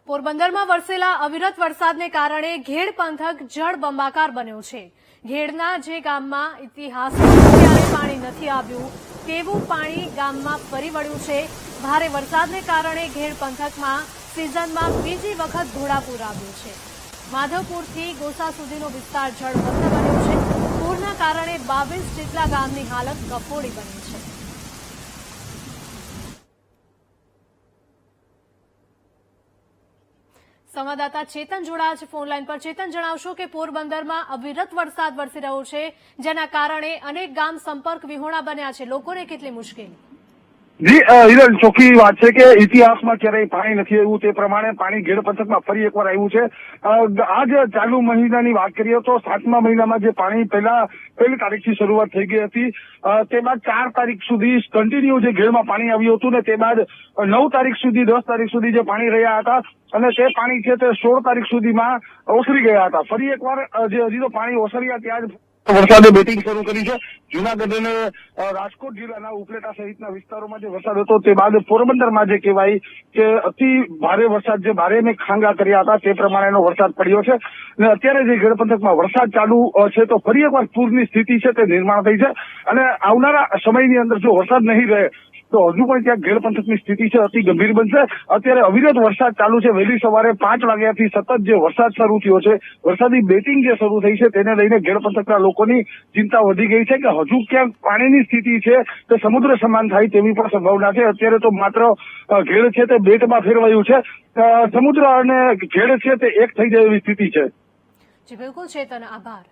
પોરબંદરમાં વરસેલા અવિરત વરસાદને કારણે ઘેડ પંથક જળબંબાકાર બન્યો છે। ઘેડના જે ગામમાં ઇતિહાસમાં ક્યારેય પાણી નથી આવ્યું તેવું પાણી ગામમાં ફરી વળ્યું છે। ભારે વરસાદને કારણે ઘેડ પંથકમાં સિઝનમાં બીજી વખત ઘોડાપૂર આવ્યું છે। માધવપુરથી ગોસા સુધીનો વિસ્તાર જળબંધ બન્યો છે। પૂરના કારણે 22 જેટલા ગામની હાલત કફોડી બની છે। સંવાદદાતા ચેતન જોડાયા છે ફોન લાઈન પર। ચેતન, જણાવશો કે પોરબંદરમાં અવિરત વરસાદ વરસી રહ્યો છે, જેના કારણે અનેક ગામ સંપર્ક વિહોણા બન્યા છે। લોકોને કેટલી મુશ્કેલી? જી હિરલ, ચોખ્ખી વાત છે કે ઇતિહાસમાં ક્યારેય પાણી નથી આવ્યું તે પ્રમાણે પાણી ઘેડ પંથકમાં ફરી એકવાર આવ્યું છે। આજ ચાલુ મહિનાની વાત કરીએ તો 7મા મહિનામાં જે પાણી પહેલી તારીખથી શરૂઆત થઈ ગઈ હતી, તે બાદ 4 તારીખ સુધી કન્ટિન્યુ જે ઘેડમાં પાણી આવ્યું હતું ને તે બાદ 9 તારીખ સુધી 10 તારીખ સુધી જે પાણી રહ્યા હતા અને તે પાણી છે તે 16 તારીખ સુધીમાં ઓસરી ગયા હતા। ફરી એકવાર જે હજી તો પાણી ઓસર્યા ત્યાં જ વરસાદે બેટિંગ શરૂ કરી છે। જૂનાગઢ અને રાજકોટ જિલ્લાના ઉપલેટા સહિતના વિસ્તારોમાં જે વરસાદ હતો તે બાદ પોરબંદરમાં જે કહેવાય કે અતિ ભારે વરસાદ, જે ભારે મેં ખાંગા કર્યા હતા તે પ્રમાણેનો વરસાદ પડ્યો છે અને અત્યારે જે ઘેડ પંથકમાં વરસાદ ચાલુ છે તો ફરી એકવાર પૂરની સ્થિતિ છે તે નિર્માણ થઈ છે અને આવનારા સમયની અંદર જો વરસાદ નહીં રહે તો હજુ પણ ત્યાં ઘેડ પંથકની સ્થિતિ છે અતિ ગંભીર બનશે। અત્યારે અવિરત વરસાદ ચાલુ છે। વહેલી સવારે 5 વાગ્યાથી સતત જે વરસાદ શરૂ થયો છે, વરસાદી બેટિંગ જે શરૂ થઈ છે તેને લઈને ઘેડ પંથકના લોકોની ચિંતા વધી ગઈ છે કે હજુ ક્યાંક પાણીની સ્થિતિ છે તે સમુદ્ર સમાન થાય તેવી પણ સંભાવના છે। અત્યારે તો માત્ર ઘેડ છે તે બેટમાં ફેરવાયું છે, સમુદ્ર અને ઘેડ છે તે એક થઈ જાય એવી સ્થિતિ છે। જી બિલકુલ ચેતન, આભાર।